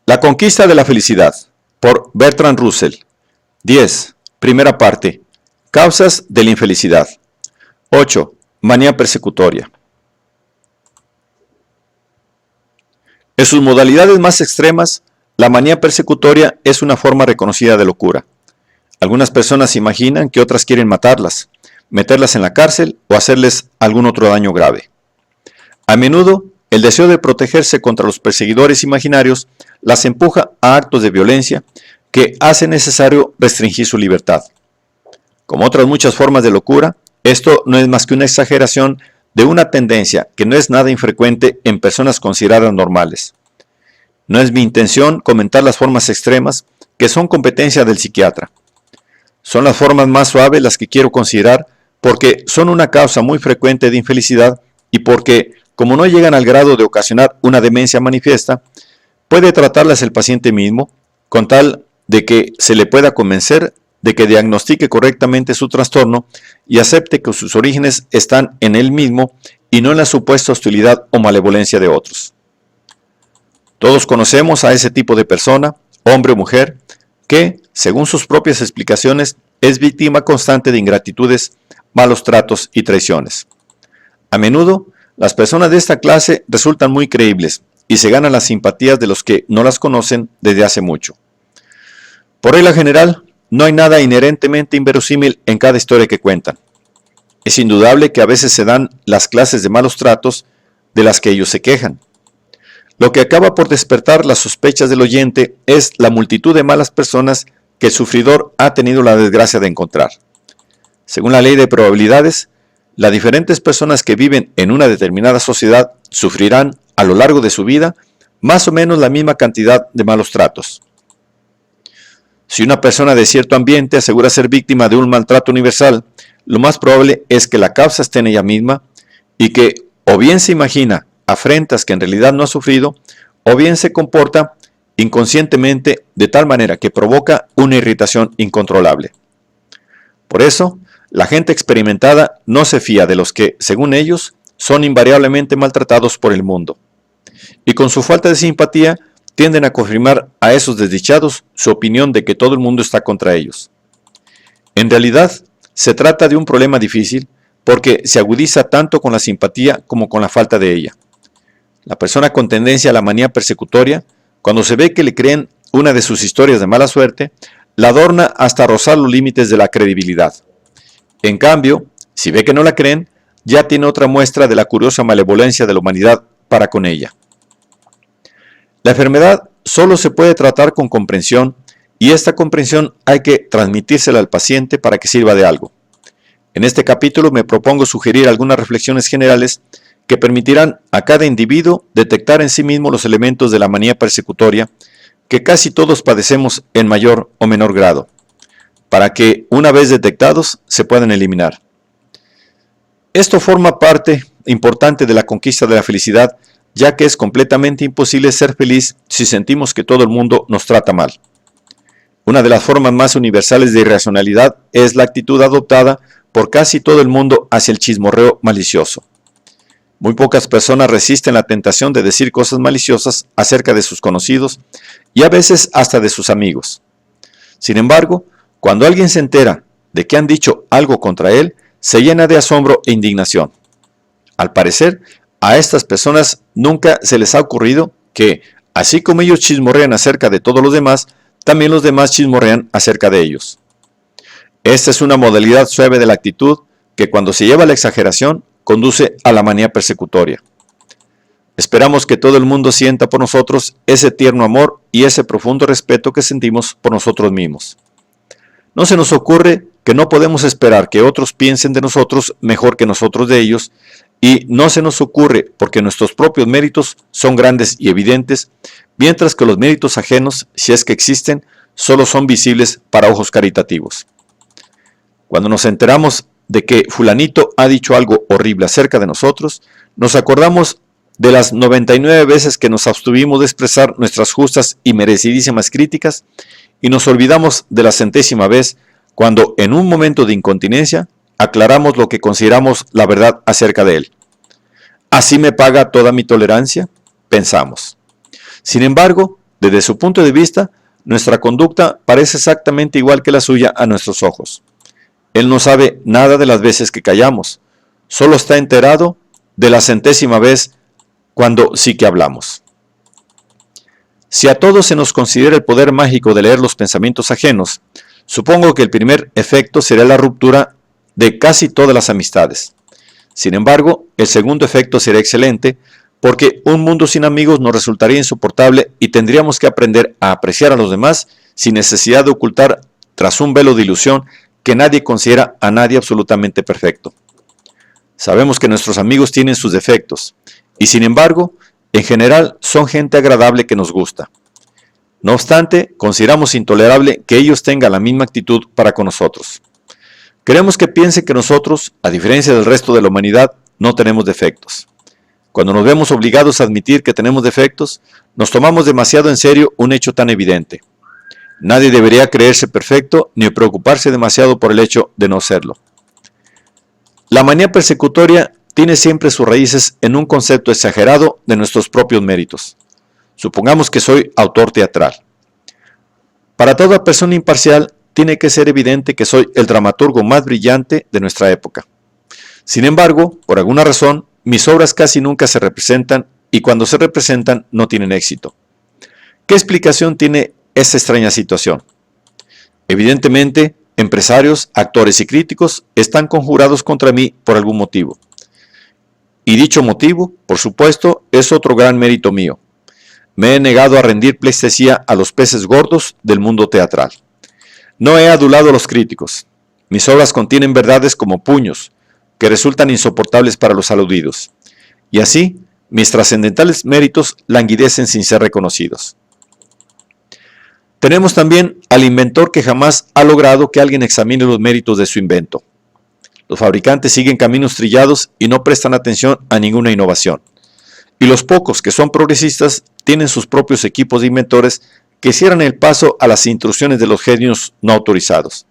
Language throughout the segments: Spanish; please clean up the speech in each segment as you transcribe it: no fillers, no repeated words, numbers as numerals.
La conquista de la felicidad, por Bertrand Russell. 10. Primera parte. Causas de la infelicidad. 8. Manía persecutoria. En sus modalidades más extremas, la manía persecutoria es una forma reconocida de locura. Algunas personas imaginan que otras quieren matarlas, meterlas en la cárcel o hacerles algún otro daño grave. A menudo, el deseo de protegerse contra los perseguidores imaginarios las empuja a actos de violencia que hace necesario restringir su libertad. Como otras muchas formas de locura, esto no es más que una exageración de una tendencia que no es nada infrecuente en personas consideradas normales. No es mi intención comentar las formas extremas que son competencia del psiquiatra. Son las formas más suaves las que quiero considerar porque son una causa muy frecuente de infelicidad y porque, como no llegan al grado de ocasionar una demencia manifiesta, puede tratarlas el paciente mismo con tal de que se le pueda convencer de que diagnostique correctamente su trastorno y acepte que sus orígenes están en él mismo y no en la supuesta hostilidad o malevolencia de otros. Todos conocemos a ese tipo de persona, hombre o mujer, que, según sus propias explicaciones, es víctima constante de ingratitudes, malos tratos y traiciones. A menudo, las personas de esta clase resultan muy creíbles y se ganan las simpatías de los que no las conocen desde hace mucho. Por regla general, no hay nada inherentemente inverosímil en cada historia que cuentan. Es indudable que a veces se dan las clases de malos tratos de las que ellos se quejan. Lo que acaba por despertar las sospechas del oyente es la multitud de malas personas que el sufridor ha tenido la desgracia de encontrar. Según la ley de probabilidades, las diferentes personas que viven en una determinada sociedad sufrirán a lo largo de su vida más o menos la misma cantidad de malos tratos. Si una persona de cierto ambiente asegura ser víctima de un maltrato universal, lo más probable es que la causa esté en ella misma y que o bien se imagina afrentas que en realidad no ha sufrido, o bien se comporta inconscientemente de tal manera que provoca una irritación incontrolable. Por eso, la gente experimentada no se fía de los que, según ellos, son invariablemente maltratados por el mundo. Y con su falta de simpatía, tienden a confirmar a esos desdichados su opinión de que todo el mundo está contra ellos. En realidad, se trata de un problema difícil porque se agudiza tanto con la simpatía como con la falta de ella. La persona con tendencia a la manía persecutoria, cuando se ve que le creen una de sus historias de mala suerte, la adorna hasta rozar los límites de la credibilidad. En cambio, si ve que no la creen, ya tiene otra muestra de la curiosa malevolencia de la humanidad para con ella. La enfermedad solo se puede tratar con comprensión y esta comprensión hay que transmitírsela al paciente para que sirva de algo. En este capítulo me propongo sugerir algunas reflexiones generales que permitirán a cada individuo detectar en sí mismo los elementos de la manía persecutoria que casi todos padecemos en mayor o menor grado, para que, una vez detectados, se puedan eliminar. Esto forma parte importante de la conquista de la felicidad, ya que es completamente imposible ser feliz si sentimos que todo el mundo nos trata mal. Una de las formas más universales de irracionalidad es la actitud adoptada por casi todo el mundo hacia el chismorreo malicioso. Muy pocas personas resisten la tentación de decir cosas maliciosas acerca de sus conocidos y a veces hasta de sus amigos. Sin embargo, cuando alguien se entera de que han dicho algo contra él, se llena de asombro e indignación. Al parecer, a estas personas nunca se les ha ocurrido que, así como ellos chismorrean acerca de todos los demás, también los demás chismorrean acerca de ellos. Esta es una modalidad suave de la actitud que, cuando se lleva a la exageración, conduce a la manía persecutoria. Esperamos que todo el mundo sienta por nosotros ese tierno amor y ese profundo respeto que sentimos por nosotros mismos. No se nos ocurre que no podemos esperar que otros piensen de nosotros mejor que nosotros de ellos, y no se nos ocurre porque nuestros propios méritos son grandes y evidentes, mientras que los méritos ajenos, si es que existen, solo son visibles para ojos caritativos. Cuando nos enteramos de que fulanito ha dicho algo horrible acerca de nosotros, nos acordamos de las 99 veces que nos abstuvimos de expresar nuestras justas y merecidísimas críticas y nos olvidamos de la 100ª vez cuando, en un momento de incontinencia, aclaramos lo que consideramos la verdad acerca de él. ¿Así me paga toda mi tolerancia?, pensamos. Sin embargo, Desde su punto de vista, nuestra conducta parece exactamente igual que la suya a nuestros ojos. Él no sabe nada de las veces que callamos, solo está enterado de la 100ª vez cuando sí que hablamos. Si a todos se nos considera el poder mágico de leer los pensamientos ajenos, supongo que el primer efecto será la ruptura de casi todas las amistades. Sin embargo, el segundo efecto será excelente, porque un mundo sin amigos nos resultaría insoportable y tendríamos que aprender a apreciar a los demás sin necesidad de ocultar tras un velo de ilusión que nadie considera a nadie absolutamente perfecto. Sabemos que nuestros amigos tienen sus defectos, y sin embargo, en general son gente agradable que nos gusta. No obstante, consideramos intolerable que ellos tengan la misma actitud para con nosotros. Queremos que piensen que nosotros, a diferencia del resto de la humanidad, no tenemos defectos. Cuando nos vemos obligados a admitir que tenemos defectos, nos tomamos demasiado en serio un hecho tan evidente. Nadie debería creerse perfecto ni preocuparse demasiado por el hecho de no serlo. La manía persecutoria tiene siempre sus raíces en un concepto exagerado de nuestros propios méritos. Supongamos que soy autor teatral. Para toda persona imparcial, tiene que ser evidente que soy el dramaturgo más brillante de nuestra época. Sin embargo, por alguna razón, mis obras casi nunca se representan y cuando se representan no tienen éxito. ¿Qué explicación tiene esta extraña situación? Evidentemente, empresarios, actores y críticos están conjurados contra mí por algún motivo. Y dicho motivo, por supuesto, es otro gran mérito mío. Me he negado a rendir pleitesía a los peces gordos del mundo teatral. No he adulado a los críticos. Mis obras contienen verdades como puños, que resultan insoportables para los aludidos. Y así, mis trascendentales méritos languidecen sin ser reconocidos. Tenemos también al inventor que jamás ha logrado que alguien examine los méritos de su invento. Los fabricantes siguen caminos trillados y no prestan atención a ninguna innovación. Y los pocos que son progresistas tienen sus propios equipos de inventores que cierran el paso a las intrusiones de los genios no autorizados.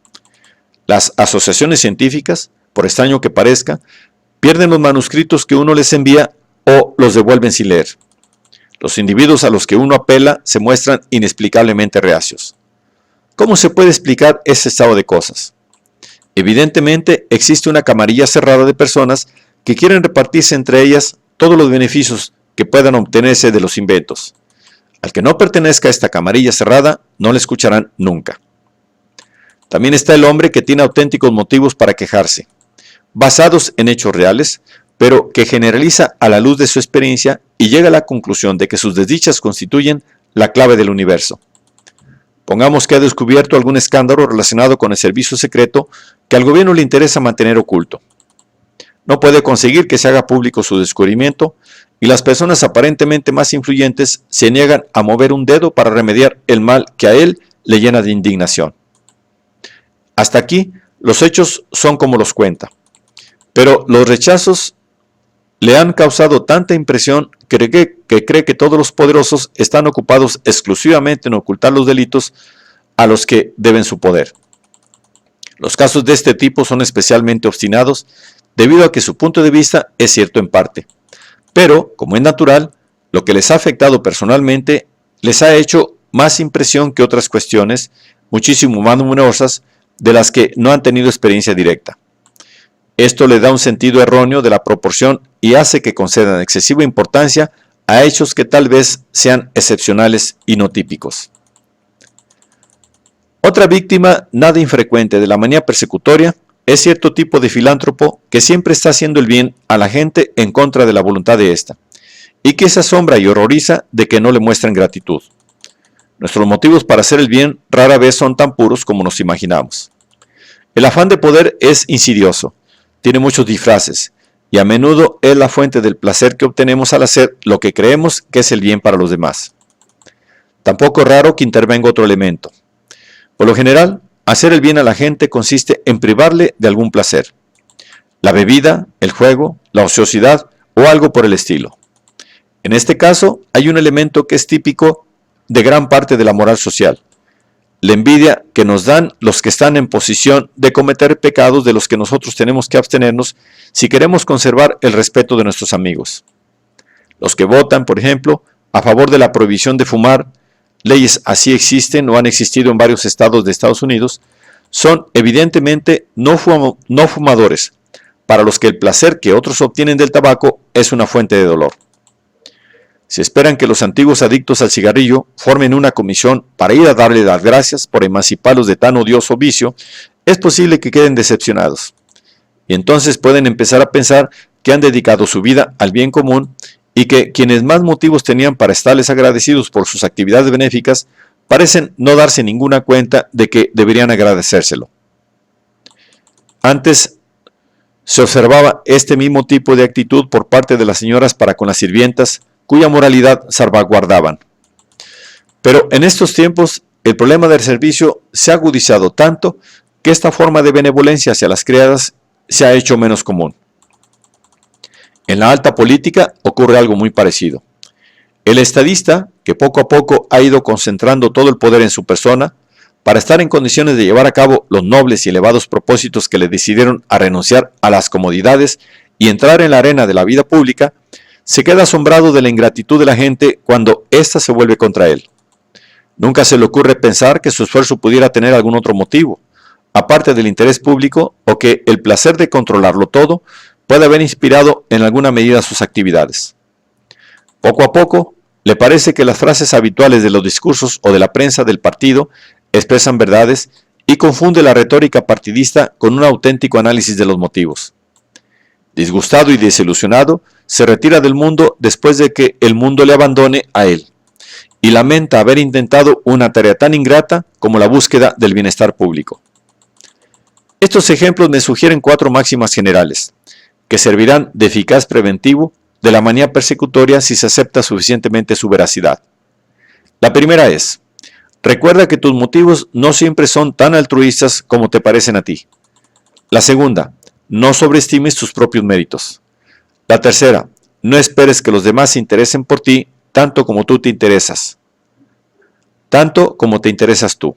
Las asociaciones científicas, por extraño que parezca, pierden los manuscritos que uno les envía o los devuelven sin leer. Los individuos a los que uno apela se muestran inexplicablemente reacios. ¿Cómo se puede explicar ese estado de cosas? Evidentemente existe una camarilla cerrada de personas que quieren repartirse entre ellas todos los beneficios que puedan obtenerse de los inventos. Al que no pertenezca a esta camarilla cerrada, no le escucharán nunca. También está el hombre que tiene auténticos motivos para quejarse, basados en hechos reales, pero que generaliza a la luz de su experiencia y llega a la conclusión de que sus desdichas constituyen la clave del universo. Pongamos que ha descubierto algún escándalo relacionado con el servicio secreto que al gobierno le interesa mantener oculto. No puede conseguir que se haga público su descubrimiento y las personas aparentemente más influyentes se niegan a mover un dedo para remediar el mal que a él le llena de indignación. Hasta aquí, los hechos son como los cuenta, pero los rechazos le han causado tanta impresión que cree que todos los poderosos están ocupados exclusivamente en ocultar los delitos a los que deben su poder. Los casos de este tipo son especialmente obstinados debido a que su punto de vista es cierto en parte, pero, como es natural, lo que les ha afectado personalmente les ha hecho más impresión que otras cuestiones, muchísimo más numerosas, de las que no han tenido experiencia directa. Esto le da un sentido erróneo de la proporción y hace que concedan excesiva importancia a hechos que tal vez sean excepcionales y no típicos. Otra víctima nada infrecuente de la manía persecutoria es cierto tipo de filántropo que siempre está haciendo el bien a la gente en contra de la voluntad de ésta, y que se asombra y horroriza de que no le muestren gratitud. Nuestros motivos para hacer el bien rara vez son tan puros como nos imaginamos. El afán de poder es insidioso, tiene muchos disfraces, y a menudo es la fuente del placer que obtenemos al hacer lo que creemos que es el bien para los demás. Tampoco es raro que intervenga otro elemento. Por lo general, hacer el bien a la gente consiste en privarle de algún placer. La bebida, el juego, la ociosidad o algo por el estilo. En este caso, hay un elemento que es típico de gran parte de la moral social. La envidia que nos dan los que están en posición de cometer pecados de los que nosotros tenemos que abstenernos si queremos conservar el respeto de nuestros amigos. Los que votan, por ejemplo, a favor de la prohibición de fumar, leyes así existen o han existido en varios estados de Estados Unidos, son evidentemente no fumadores, para los que el placer que otros obtienen del tabaco es una fuente de dolor. Si esperan que los antiguos adictos al cigarrillo formen una comisión para ir a darle las gracias por emanciparlos de tan odioso vicio, es posible que queden decepcionados. Y entonces pueden empezar a pensar que han dedicado su vida al bien común y que quienes más motivos tenían para estarles agradecidos por sus actividades benéficas parecen no darse ninguna cuenta de que deberían agradecérselo. Antes se observaba este mismo tipo de actitud por parte de las señoras para con las sirvientas, cuya moralidad salvaguardaban. Pero en estos tiempos el problema del servicio se ha agudizado tanto que esta forma de benevolencia hacia las criadas se ha hecho menos común. En la alta política ocurre algo muy parecido. El estadista, que poco a poco ha ido concentrando todo el poder en su persona, para estar en condiciones de llevar a cabo los nobles y elevados propósitos que le decidieron a renunciar a las comodidades y entrar en la arena de la vida pública, se queda asombrado de la ingratitud de la gente cuando ésta se vuelve contra él. Nunca se le ocurre pensar que su esfuerzo pudiera tener algún otro motivo, aparte del interés público, o que el placer de controlarlo todo puede haber inspirado en alguna medida sus actividades. Poco a poco, le parece que las frases habituales de los discursos o de la prensa del partido expresan verdades y confunde la retórica partidista con un auténtico análisis de los motivos. Disgustado y desilusionado, se retira del mundo después de que el mundo le abandone a él, y lamenta haber intentado una tarea tan ingrata como la búsqueda del bienestar público. Estos ejemplos me sugieren 4 máximas generales, que servirán de eficaz preventivo de la manía persecutoria si se acepta suficientemente su veracidad. La primera es: recuerda que tus motivos no siempre son tan altruistas como te parecen a ti. La segunda: no sobreestimes tus propios méritos. La tercera: no esperes que los demás se interesen por ti tanto como tú te interesas. Tanto como te interesas tú.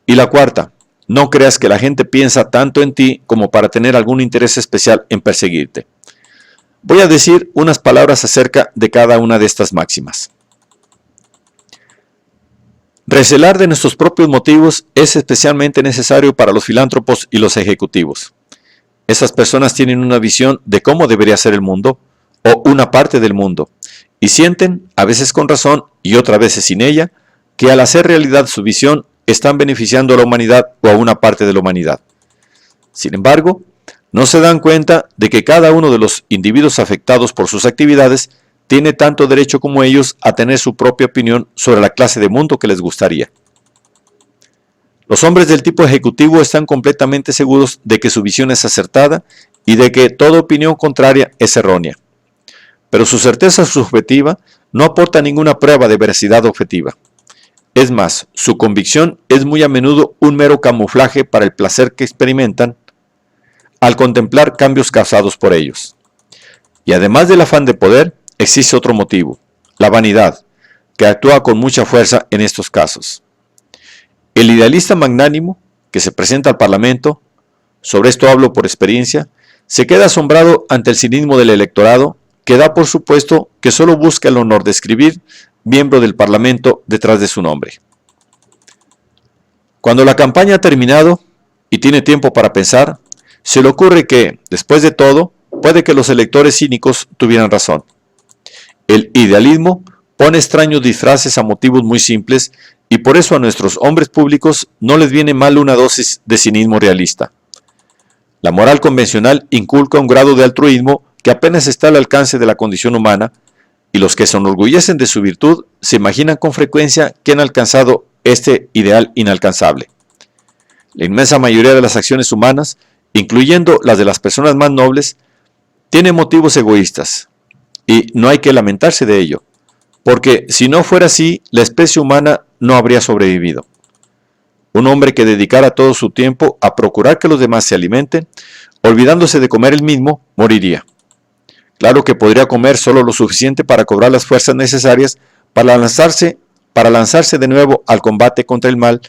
Y la cuarta: no creas que la gente piensa tanto en ti como para tener algún interés especial en perseguirte. Voy a decir unas palabras acerca de cada una de estas máximas. Recelar de nuestros propios motivos es especialmente necesario para los filántropos y los ejecutivos. Esas personas tienen una visión de cómo debería ser el mundo, o una parte del mundo, y sienten, a veces con razón y otras veces sin ella, que al hacer realidad su visión están beneficiando a la humanidad o a una parte de la humanidad. Sin embargo, no se dan cuenta de que cada uno de los individuos afectados por sus actividades tiene tanto derecho como ellos a tener su propia opinión sobre la clase de mundo que les gustaría. Los hombres del tipo ejecutivo están completamente seguros de que su visión es acertada y de que toda opinión contraria es errónea. Pero su certeza subjetiva no aporta ninguna prueba de veracidad objetiva. Es más, su convicción es muy a menudo un mero camuflaje para el placer que experimentan al contemplar cambios causados por ellos. Y además del afán de poder, existe otro motivo: la vanidad, que actúa con mucha fuerza en estos casos. El idealista magnánimo que se presenta al Parlamento, sobre esto hablo por experiencia, se queda asombrado ante el cinismo del electorado, que da por supuesto que solo busca el honor de escribir miembro del Parlamento detrás de su nombre. Cuando la campaña ha terminado y tiene tiempo para pensar, se le ocurre que, después de todo, puede que los electores cínicos tuvieran razón. El idealismo pone extraños disfraces a motivos muy simples y por eso a nuestros hombres públicos no les viene mal una dosis de cinismo realista. La moral convencional inculca un grado de altruismo que apenas está al alcance de la condición humana, y los que se enorgullecen de su virtud se imaginan con frecuencia que han alcanzado este ideal inalcanzable. La inmensa mayoría de las acciones humanas, incluyendo las de las personas más nobles, tienen motivos egoístas, y no hay que lamentarse de ello, porque si no fuera así, la especie humana no habría sobrevivido. Un hombre que dedicara todo su tiempo a procurar que los demás se alimenten, olvidándose de comer él mismo, moriría. Claro que podría comer solo lo suficiente para cobrar las fuerzas necesarias para lanzarse de nuevo al combate contra el mal,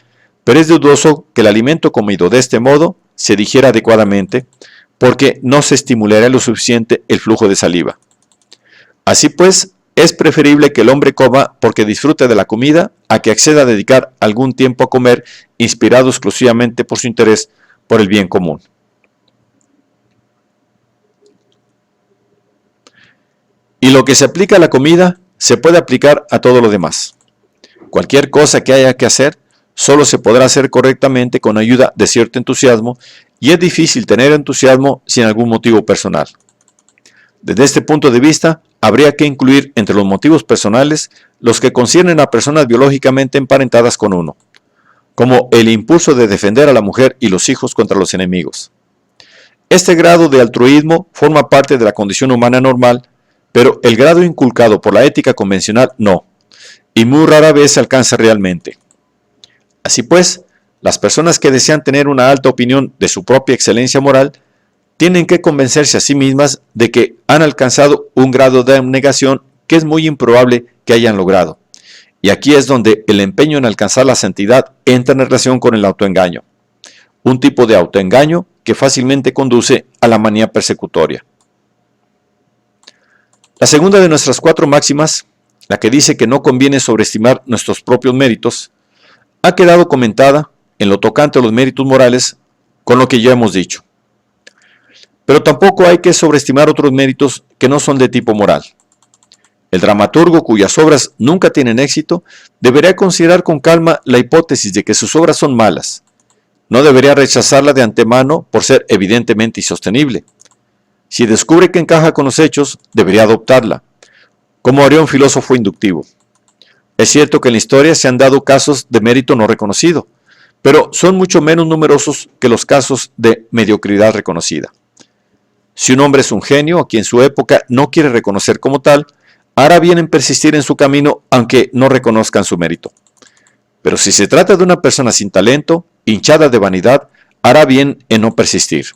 pero es dudoso que el alimento comido de este modo se digiera adecuadamente, porque no se estimularía lo suficiente el flujo de saliva. Así pues, es preferible que el hombre coma porque disfrute de la comida a que acceda a dedicar algún tiempo a comer inspirado exclusivamente por su interés por el bien común. Y lo que se aplica a la comida se puede aplicar a todo lo demás. Cualquier cosa que haya que hacer solo se podrá hacer correctamente con ayuda de cierto entusiasmo, y es difícil tener entusiasmo sin algún motivo personal. Desde este punto de vista, habría que incluir entre los motivos personales los que conciernen a personas biológicamente emparentadas con uno, como el impulso de defender a la mujer y los hijos contra los enemigos. Este grado de altruismo forma parte de la condición humana normal, pero el grado inculcado por la ética convencional no, y muy rara vez se alcanza realmente. Así pues, las personas que desean tener una alta opinión de su propia excelencia moral tienen que convencerse a sí mismas de que han alcanzado un grado de abnegación que es muy improbable que hayan logrado. Y aquí es donde el empeño en alcanzar la santidad entra en relación con el autoengaño, un tipo de autoengaño que fácilmente conduce a la manía persecutoria. La segunda de nuestras 4 máximas, la que dice que no conviene sobreestimar nuestros propios méritos, ha quedado comentada en lo tocante a los méritos morales con lo que ya hemos dicho. Pero tampoco hay que sobreestimar otros méritos que no son de tipo moral. El dramaturgo cuyas obras nunca tienen éxito debería considerar con calma la hipótesis de que sus obras son malas. No debería rechazarla de antemano por ser evidentemente insostenible. Si descubre que encaja con los hechos, debería adoptarla, como haría un filósofo inductivo. Es cierto que en la historia se han dado casos de mérito no reconocido, pero son mucho menos numerosos que los casos de mediocridad reconocida. Si un hombre es un genio a quien su época no quiere reconocer como tal, hará bien en persistir en su camino aunque no reconozcan su mérito. Pero si se trata de una persona sin talento, hinchada de vanidad, hará bien en no persistir.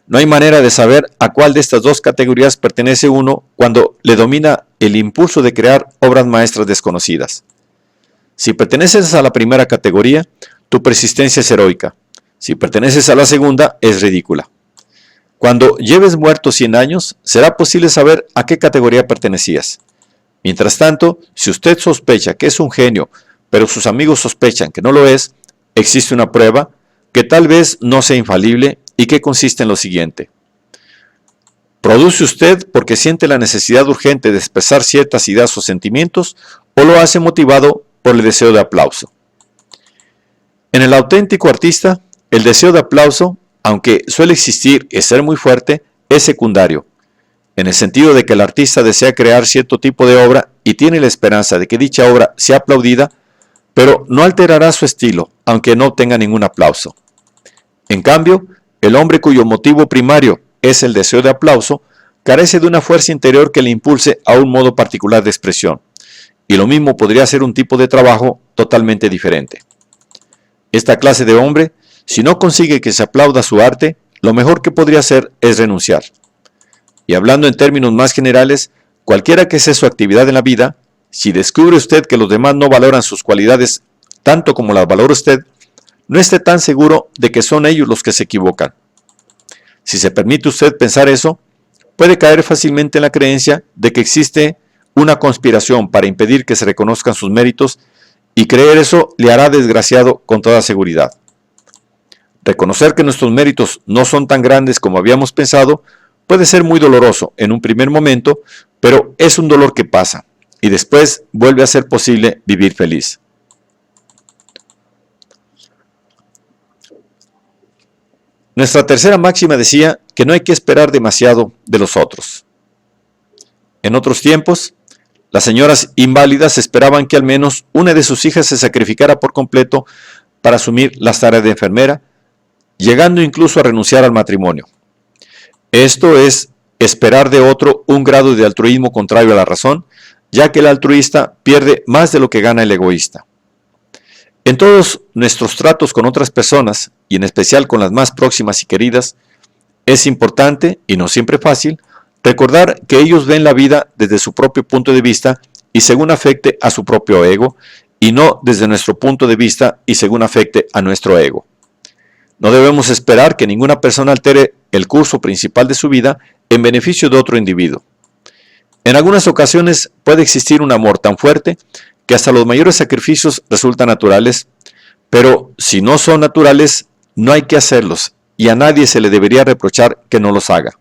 No hay manera de saber a cuál de estas dos categorías pertenece uno cuando le domina el impulso de crear obras maestras desconocidas. Si perteneces a la primera categoría, tu persistencia es heroica. Si perteneces a la segunda, es ridícula. Cuando lleves muertos 100 años, será posible saber a qué categoría pertenecías. Mientras tanto, si usted sospecha que es un genio, pero sus amigos sospechan que no lo es, existe una prueba que tal vez no sea infalible y que consiste en lo siguiente. ¿Produce usted porque siente la necesidad urgente de expresar ciertas ideas o sentimientos, o lo hace motivado por el deseo de aplauso? En el auténtico artista, el deseo de aplauso, aunque suele existir y ser muy fuerte, es secundario, en el sentido de que el artista desea crear cierto tipo de obra y tiene la esperanza de que dicha obra sea aplaudida, pero no alterará su estilo, aunque no obtenga ningún aplauso. En cambio, el hombre cuyo motivo primario es el deseo de aplauso, carece de una fuerza interior que le impulse a un modo particular de expresión, y lo mismo podría ser un tipo de trabajo totalmente diferente. Esta clase de hombre, si no consigue que se aplauda su arte, lo mejor que podría hacer es renunciar. Y hablando en términos más generales, cualquiera que sea su actividad en la vida, si descubre usted que los demás no valoran sus cualidades tanto como las valora usted, no esté tan seguro de que son ellos los que se equivocan. Si se permite usted pensar eso, puede caer fácilmente en la creencia de que existe una conspiración para impedir que se reconozcan sus méritos, y creer eso le hará desgraciado con toda seguridad. Reconocer que nuestros méritos no son tan grandes como habíamos pensado puede ser muy doloroso en un primer momento, pero es un dolor que pasa, y después vuelve a ser posible vivir feliz. Nuestra tercera máxima decía que no hay que esperar demasiado de los otros. En otros tiempos, las señoras inválidas esperaban que al menos una de sus hijas se sacrificara por completo para asumir las tareas de enfermera, llegando incluso a renunciar al matrimonio. Esto es esperar de otro un grado de altruismo contrario a la razón, ya que el altruista pierde más de lo que gana el egoísta. En todos nuestros tratos con otras personas, y en especial con las más próximas y queridas, es importante, y no siempre fácil, recordar que ellos ven la vida desde su propio punto de vista y según afecte a su propio ego, y no desde nuestro punto de vista y según afecte a nuestro ego. No debemos esperar que ninguna persona altere el curso principal de su vida en beneficio de otro individuo. En algunas ocasiones puede existir un amor tan fuerte que hasta los mayores sacrificios resultan naturales, pero si no son naturales, no hay que hacerlos y a nadie se le debería reprochar que no los haga.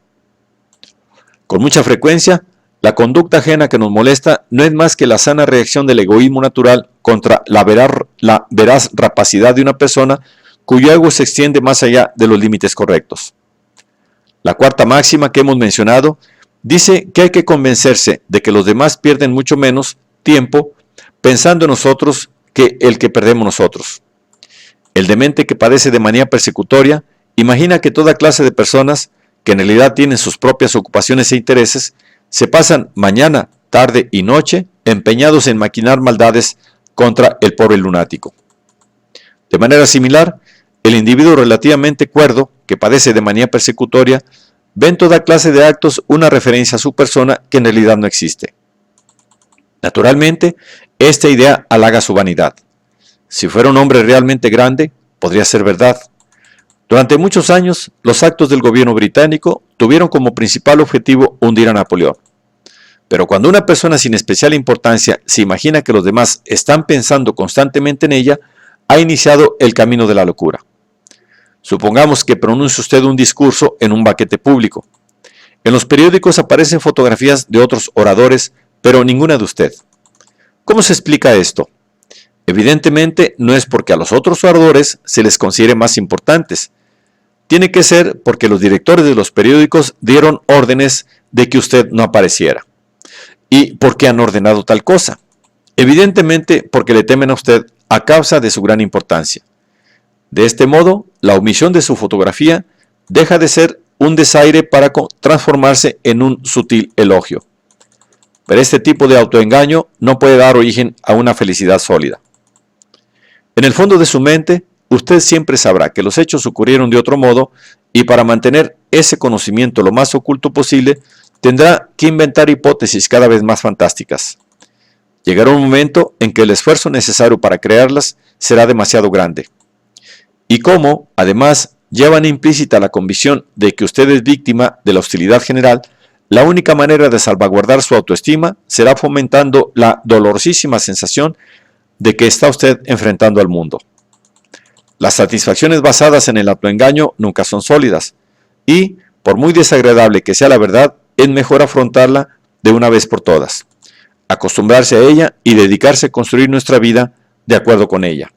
Con mucha frecuencia, la conducta ajena que nos molesta no es más que la sana reacción del egoísmo natural contra la veraz rapacidad de una persona cuyo ego se extiende más allá de los límites correctos. La cuarta máxima que hemos mencionado dice que hay que convencerse de que los demás pierden mucho menos tiempo pensando en nosotros que el que perdemos nosotros. El demente que padece de manía persecutoria imagina que toda clase de personas, que en realidad tienen sus propias ocupaciones e intereses, se pasan mañana, tarde y noche empeñados en maquinar maldades contra el pobre lunático. De manera similar, el individuo relativamente cuerdo, que padece de manía persecutoria, ve en toda clase de actos una referencia a su persona que en realidad no existe. Naturalmente, esta idea halaga su vanidad. Si fuera un hombre realmente grande, podría ser verdad. Durante muchos años, los actos del gobierno británico tuvieron como principal objetivo hundir a Napoleón. Pero cuando una persona sin especial importancia se imagina que los demás están pensando constantemente en ella, ha iniciado el camino de la locura. Supongamos que pronuncia usted un discurso en un banquete público. En los periódicos aparecen fotografías de otros oradores, pero ninguna de usted. ¿Cómo se explica esto? Evidentemente no es porque a los otros oradores se les considere más importantes. Tiene que ser porque los directores de los periódicos dieron órdenes de que usted no apareciera. ¿Y por qué han ordenado tal cosa? Evidentemente porque le temen a usted a causa de su gran importancia. De este modo, la omisión de su fotografía deja de ser un desaire para transformarse en un sutil elogio. Pero este tipo de autoengaño no puede dar origen a una felicidad sólida. En el fondo de su mente, usted siempre sabrá que los hechos ocurrieron de otro modo y para mantener ese conocimiento lo más oculto posible, tendrá que inventar hipótesis cada vez más fantásticas. Llegará un momento en que el esfuerzo necesario para crearlas será demasiado grande. Y como, además, llevan implícita la convicción de que usted es víctima de la hostilidad general, la única manera de salvaguardar su autoestima será fomentando la dolorosísima sensación de que está usted enfrentando al mundo. Las satisfacciones basadas en el autoengaño nunca son sólidas y, por muy desagradable que sea la verdad, es mejor afrontarla de una vez por todas, acostumbrarse a ella y dedicarse a construir nuestra vida de acuerdo con ella.